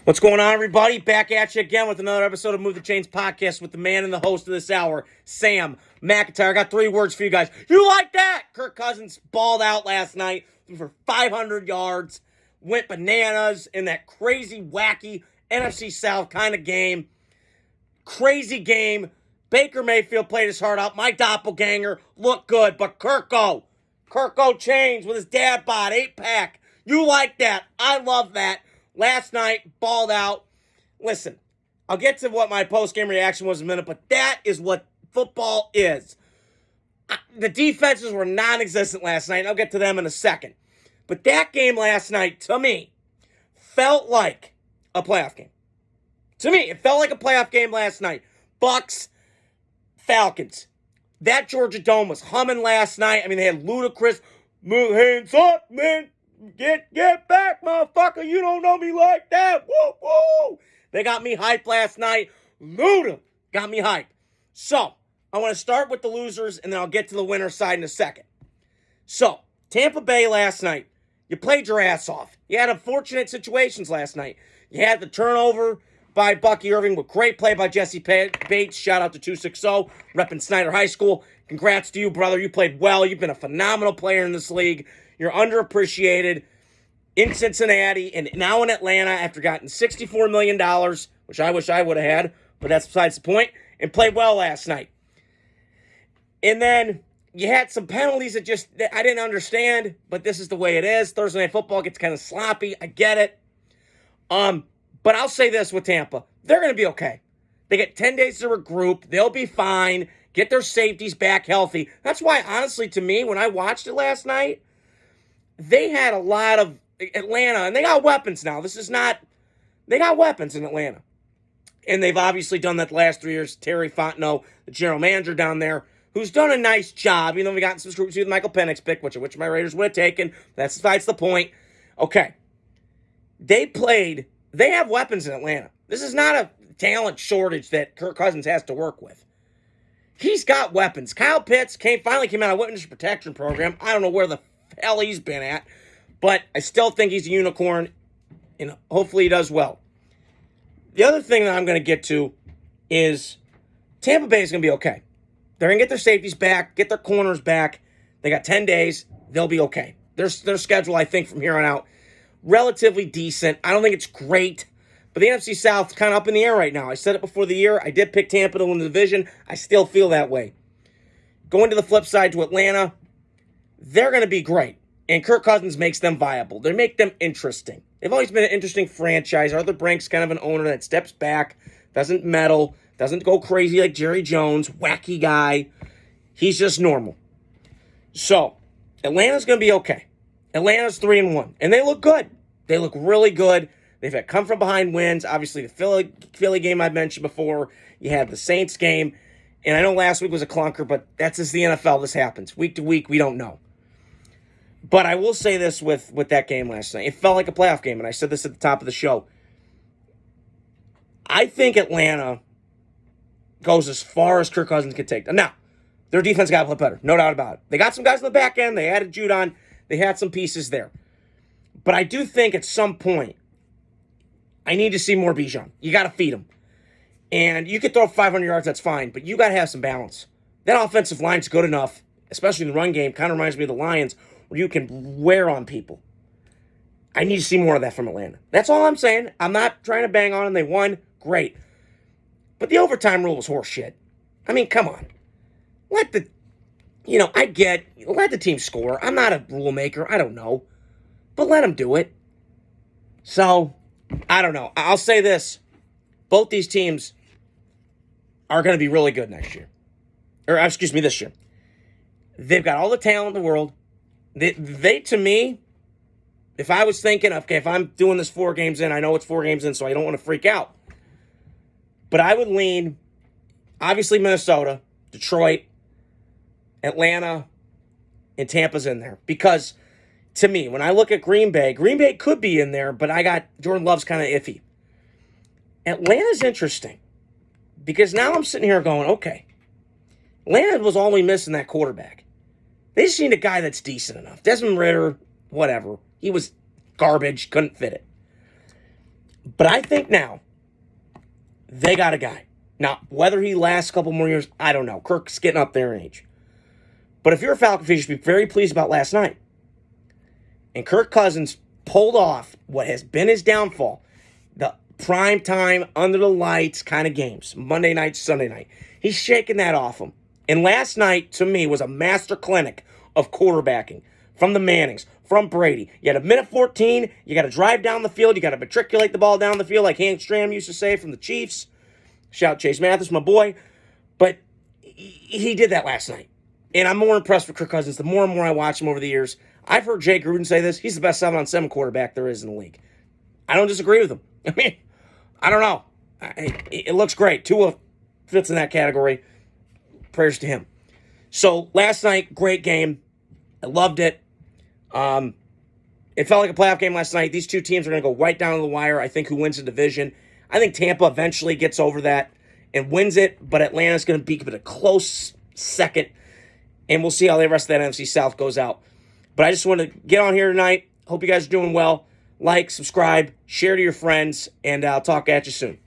What's going on, everybody? Back at you again with another episode of Move the Chains podcast with the man and the host of this hour, Sam McIntyre. I got 3 words for you guys. You like that? Kirk Cousins balled out last night, threw for 500 yards, went bananas in that crazy, wacky NFC South kind of game. Crazy game. Baker Mayfield played his heart out. My doppelganger looked good, but Kirko changed with his dad bod, 8-pack. You like that? I love that. Last night, balled out. Listen, I'll get to what my post-game reaction was in a minute, but that is what football is. The defenses were non-existent last night, and I'll get to them in a second. But that game last night, to me, felt like a playoff game. To me, it felt like a playoff game last night. Bucks, Falcons. That Georgia Dome was humming last night. I mean, they had ludicrous, move hands up, man. Get back, motherfucker. You don't know me like that. Woo, woo. They got me hyped last night. Luda got me hyped. So, I want to start with the losers, and then I'll get to the winner side in a second. So, Tampa Bay last night. You played your ass off. You had unfortunate situations last night. You had the turnover by Bucky Irving with great play by Jesse Bates. Shout out to 260, repping Snyder High School. Congrats to you, brother. You played well. You've been a phenomenal player in this league. You're underappreciated in Cincinnati and now in Atlanta after getting $64 million, which I wish I would have had, but that's besides the point, and played well last night. And then you had some penalties that I didn't understand, but this is the way it is. Thursday Night Football gets kind of sloppy. I get it. But I'll say this with Tampa. They're going to be okay. They get 10 days to regroup. They'll be fine. Get their safeties back healthy. That's why, honestly, to me, when I watched it last night, they had a lot of Atlanta, and they got weapons now. They got weapons in Atlanta. And they've obviously done that the last 3 years. Terry Fontenot, the general manager down there, who's done a nice job. You know, we got some scrutiny with Michael Penix pick, which my Raiders would have taken. That's the point. Okay. They have weapons in Atlanta. This is not a talent shortage that Kirk Cousins has to work with. He's got weapons. Kyle Pitts finally came out of witness protection program. I don't know where the hell he's been at, but I still think he's a unicorn, and hopefully he does well. The other thing that I'm going to get to is Tampa Bay is going to be okay. They're going to get their safeties back, get their corners back. They got 10 days. They'll be okay. Their schedule, I think, from here on out, relatively decent. I don't think it's great, but the NFC South's kind of up in the air right now. I said it before the year. I did pick Tampa to win the division. I still feel that way. Going to the flip side to Atlanta, they're going to be great, and Kirk Cousins makes them viable. They make them interesting. They've always been an interesting franchise. Arthur Brank's kind of an owner that steps back, doesn't meddle, doesn't go crazy like Jerry Jones, wacky guy. He's just normal. So, Atlanta's going to be okay. Atlanta's 3-1, and they look good. They look really good. They've had come-from-behind wins. Obviously, the Philly game I mentioned before. You had the Saints game, and I know last week was a clunker, but that's just the NFL. This happens. Week to week, we don't know. But I will say this with that game last night. It felt like a playoff game, and I said this at the top of the show. I think Atlanta goes as far as Kirk Cousins can take them. Now, their defense got to play better. No doubt about it. They got some guys on the back end. They added Judon. They had some pieces there. But I do think at some point, I need to see more Bijan. You got to feed him. And you could throw 500 yards, that's fine, but you got to have some balance. That offensive line's good enough, especially in the run game, kind of reminds me of the Lions, where you can wear on people. I need to see more of that from Atlanta. That's all I'm saying. I'm not trying to bang on them. They won. Great. But the overtime rule was horse shit. I mean, come on. Let the team score. I'm not a rule maker. I don't know. But let them do it. So, I don't know. I'll say this. Both these teams are going to be really good next year. This year. They've got all the talent in the world. They, to me, if I was thinking, okay, if I'm doing this 4 games in, I know it's 4 games in, so I don't want to freak out. But I would lean, obviously, Minnesota, Detroit, Atlanta, and Tampa's in there. Because, to me, when I look at Green Bay could be in there, but I got Jordan Love's kind of iffy. Atlanta's interesting. Because now I'm sitting here going, okay, Atlanta was only missing that quarterback. They just need a guy that's decent enough. Desmond Ridder, whatever. He was garbage, couldn't fit it. But I think now they got a guy. Now, whether he lasts a couple more years, I don't know. Kirk's getting up there in age. But if you're a Falcon fan, you should be very pleased about last night. And Kirk Cousins pulled off what has been his downfall. The prime time, under the lights kind of games. Monday night, Sunday night. He's shaking that off him. And last night, to me, was a master clinic of quarterbacking. From the Mannings, from Brady. You had a minute 14. You got to drive down the field. You got to matriculate the ball down the field like Hank Stram used to say from the Chiefs. Shout out Chase Mathis, my boy. But he did that last night. And I'm more impressed with Kirk Cousins the more and more I watch him over the years. I've heard Jay Gruden say this. He's the best 7-on-7 quarterback there is in the league. I don't disagree with him. I mean, I don't know. It looks great. Tua fits in that category. Prayers to him. So last night, great game. I loved it. It felt like a playoff game last night. These two teams are going to go right down to the wire. I think who wins the division. I think Tampa eventually gets over that and wins it, but Atlanta's going to be a close second, and we'll see how the rest of that NFC South goes out. But I just want to get on here tonight. Hope you guys are doing well. Like, subscribe, share to your friends, and I'll talk at you soon.